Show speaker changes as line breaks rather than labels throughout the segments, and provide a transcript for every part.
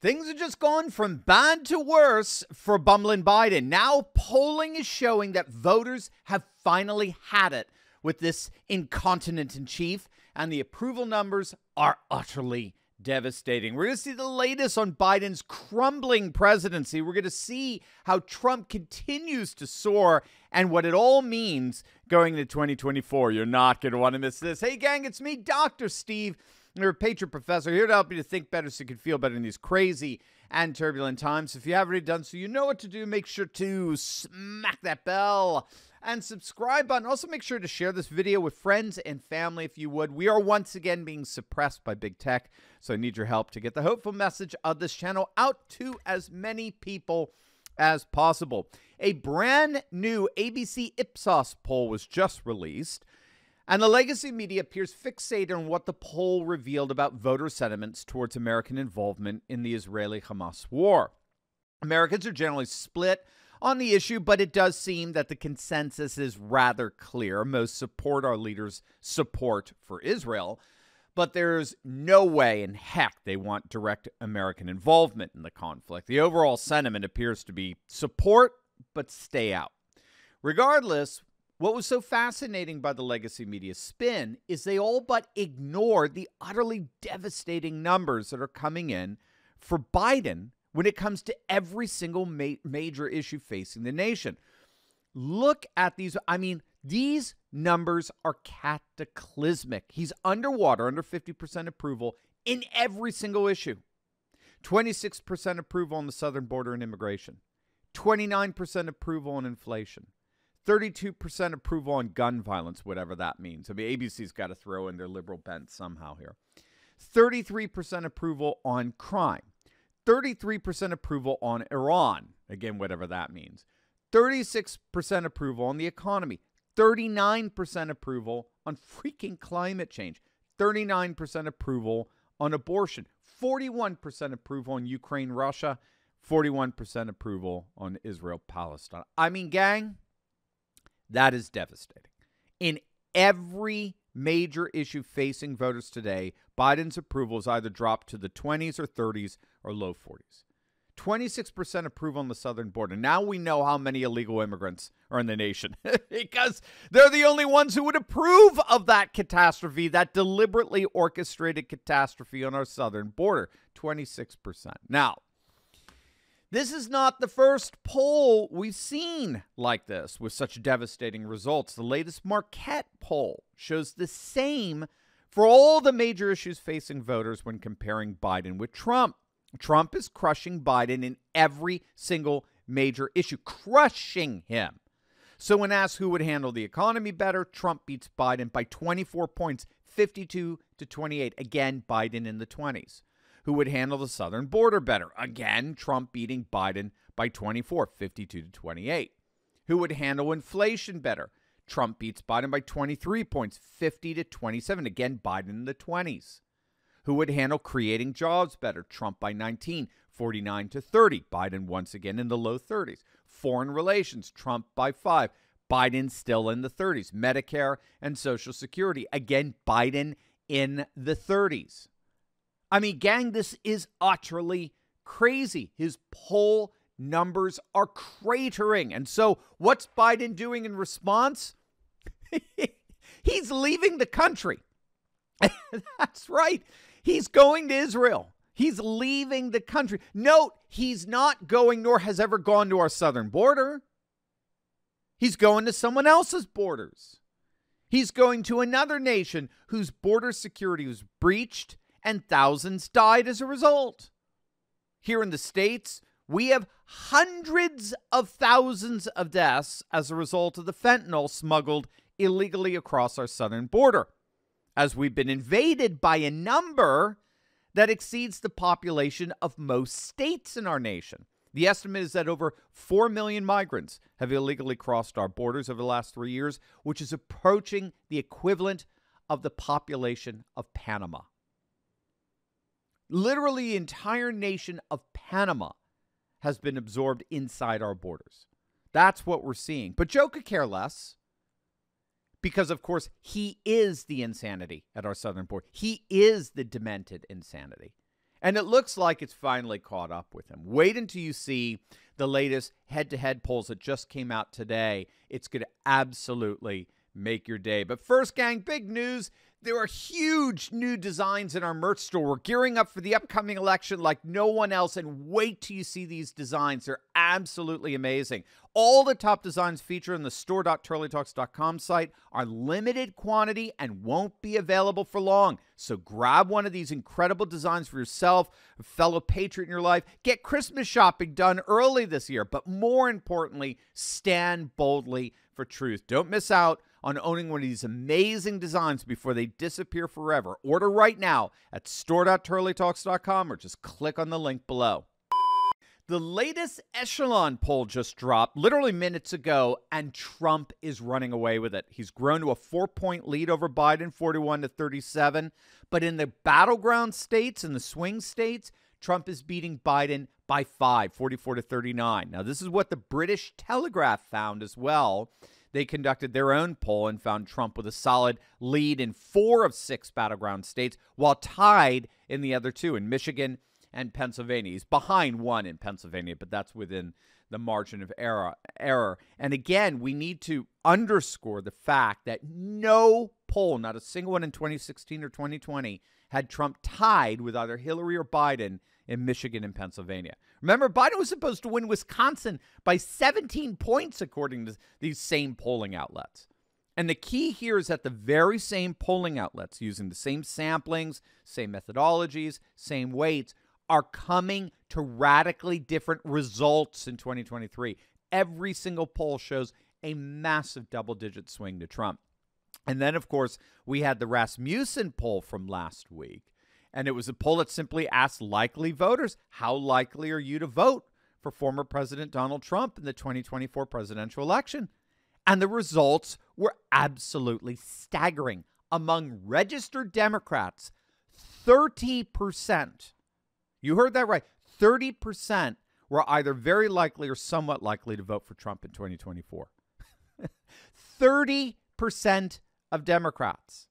Things are just going from bad to worse for bumbling Biden. Now polling is showing that voters have finally had it with this incontinent in chief, and the approval numbers are utterly devastating. We're going to see the latest on Biden's crumbling presidency. We're going to see how Trump continues to soar and what it all means going into 2024. You're not going to want to miss this. Hey, gang, it's me, Dr. Steve. You're a Patriot Professor, here to help you to think better so you can feel better in these crazy and turbulent times. If you haven't already done so, you know what to do. Make sure to smack that bell and subscribe button. Also, make sure to share this video with friends and family if you would. We are once again being suppressed by big tech, so I need your help to get the hopeful message of this channel out to as many people as possible. A brand new ABC Ipsos poll was just released, and the legacy media appears fixated on what the poll revealed about voter sentiments towards American involvement in the Israeli-Hamas war. Americans are generally split on the issue, but it does seem that the consensus is rather clear. Most support our leaders' support for Israel, but there's no way in heck they want direct American involvement in the conflict. The overall sentiment appears to be support, but stay out. Regardless, what was so fascinating by the legacy media spin is they all but ignored the utterly devastating numbers that are coming in for Biden when it comes to every single major issue facing the nation. Look at these. I mean, these numbers are cataclysmic. He's underwater, under 50% approval in every single issue. 26% approval on the southern border and immigration. 29% approval on inflation. 32% approval on gun violence, whatever that means. I mean, ABC's got to throw in their liberal bent somehow here. 33% approval on crime. 33% approval on Iran, again, whatever that means. 36% approval on the economy. 39% approval on freaking climate change. 39% approval on abortion. 41% approval on Ukraine, Russia. 41% approval on Israel, Palestine. I mean, gang, that is devastating. In every major issue facing voters today, Biden's approval has either dropped to the 20s or 30s or low 40s. 26% approval on the southern border. Now we know how many illegal immigrants are in the nation because they're the only ones who would approve of that catastrophe, that deliberately orchestrated catastrophe on our southern border. 26%. Now, this is not the first poll we've seen like this with such devastating results. The latest Marquette poll shows the same for all the major issues facing voters when comparing Biden with Trump. Trump is crushing Biden in every single major issue, crushing him. So when asked who would handle the economy better, Trump beats Biden by 24 points, 52 to 28. Again, Biden in the 20s. Who would handle the southern border better? Again, Trump beating Biden by 24, 52 to 28. Who would handle inflation better? Trump beats Biden by 23 points, 50 to 27. Again, Biden in the 20s. Who would handle creating jobs better? Trump by 19, 49 to 30. Biden once again in the low 30s. Foreign relations, Trump by 5. Biden still in the 30s. Medicare and Social Security. Again, Biden in the 30s. I mean, gang, this is utterly crazy. His poll numbers are cratering. And so what's Biden doing in response? He's leaving the country. That's right. He's going to Israel. He's leaving the country. Note, he's not going, nor has ever gone to our southern border. He's going to someone else's borders. He's going to another nation whose border security was breached and thousands died as a result. Here in the States, we have hundreds of thousands of deaths as a result of the fentanyl smuggled illegally across our southern border, as we've been invaded by a number that exceeds the population of most states in our nation. The estimate is that over 4 million migrants have illegally crossed our borders over the last 3 years, which is approaching the equivalent of the population of Panama. Literally, the entire nation of Panama has been absorbed inside our borders. That's what we're seeing. But Joe could care less because, of course, he is the insanity at our southern border. He is the demented insanity. And it looks like it's finally caught up with him. Wait until you see the latest head-to-head polls that just came out today. It's going to absolutely make your day. But first, gang, big news. There are huge new designs in our merch store. We're gearing up for the upcoming election like no one else, and wait till you see these designs. They're absolutely amazing. All the top designs featured on the store.turleytalks.com site are limited quantity and won't be available for long. So grab one of these incredible designs for yourself, a fellow patriot in your life. Get Christmas shopping done early this year, but more importantly, stand boldly for truth. Don't miss out on owning one of these amazing designs before they disappear forever. Order right now at store.turleytalks.com or just click on the link below. The latest echelon poll just dropped literally minutes ago, and Trump is running away with it. He's grown to a 4-point lead over Biden, 41-37. But in the battleground states and the swing states, Trump is beating Biden by 5, 44-39. Now, this is what the British Telegraph found as well. They conducted their own poll and found Trump with a solid lead in 4 of 6 battleground states, while tied in the other 2, in Michigan and Pennsylvania. He's behind 1 in Pennsylvania, but that's within the margin of error. And again, we need to underscore the fact that no poll, not a single one in 2016 or 2020, had Trump tied with either Hillary or Biden in Michigan and Pennsylvania. Remember, Biden was supposed to win Wisconsin by 17 points, according to these same polling outlets. And the key here is that the very same polling outlets, using the same samplings, same methodologies, same weights, are coming to radically different results in 2023. Every single poll shows a massive double-digit swing to Trump. And then, of course, we had the Rasmussen poll from last week. And it was a poll that simply asked likely voters, how likely are you to vote for former President Donald Trump in the 2024 presidential election? And the results were absolutely staggering. Among registered Democrats, 30%, you heard that right, 30% were either very likely or somewhat likely to vote for Trump in 2024. 30% of Democrats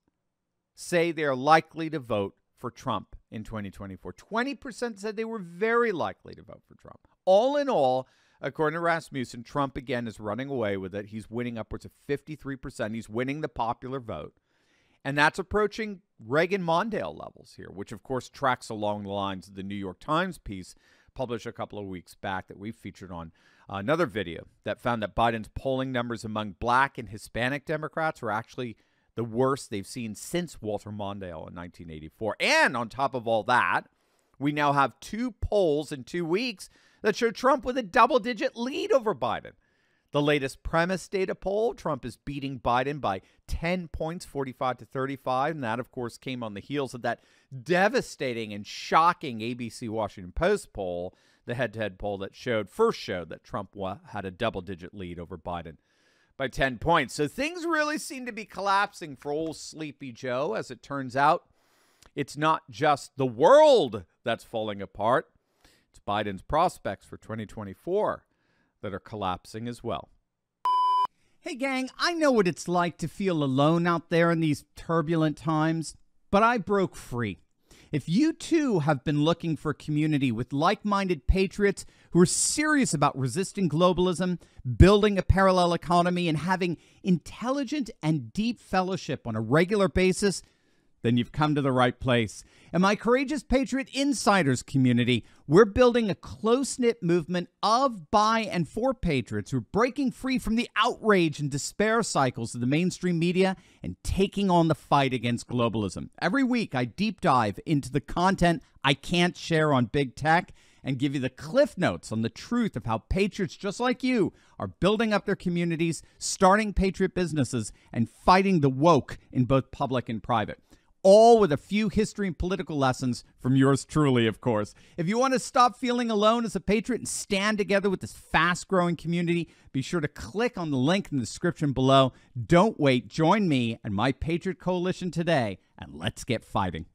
say they are likely to vote for Trump in 2024. 20% said they were very likely to vote for Trump. All in all, according to Rasmussen, Trump again is running away with it. He's winning upwards of 53%. He's winning the popular vote. And that's approaching Reagan-Mondale levels here, which of course tracks along the lines of the New York Times piece published a couple of weeks back that we featured on another video that found that Biden's polling numbers among Black and Hispanic Democrats were actually the worst they've seen since Walter Mondale in 1984. And on top of all that, we now have 2 polls in 2 weeks that show Trump with a double-digit lead over Biden. The latest premise data poll, Trump is beating Biden by 10 points, 45-35. And that, of course, came on the heels of that devastating and shocking ABC Washington Post poll, the head-to-head poll that first showed that Trump had a double-digit lead over Biden by 10 points. So things really seem to be collapsing for old Sleepy Joe. As it turns out, it's not just the world that's falling apart. It's Biden's prospects for 2024 that are collapsing as well.
Hey gang, I know what it's like to feel alone out there in these turbulent times, but I broke free. If you too have been looking for a community with like-minded patriots who are serious about resisting globalism, building a parallel economy, and having intelligent and deep fellowship on a regular basis, then you've come to the right place. In my Courageous Patriot Insiders community, we're building a close-knit movement of, by, and for patriots who are breaking free from the outrage and despair cycles of the mainstream media and taking on the fight against globalism. Every week, I deep dive into the content I can't share on big tech and give you the cliff notes on the truth of how patriots just like you are building up their communities, starting patriot businesses, and fighting the woke in both public and private. All with a few history and political lessons from yours truly, of course. If you want to stop feeling alone as a patriot and stand together with this fast-growing community, be sure to click on the link in the description below. Don't wait. Join me and my Patriot Coalition today, and let's get fighting.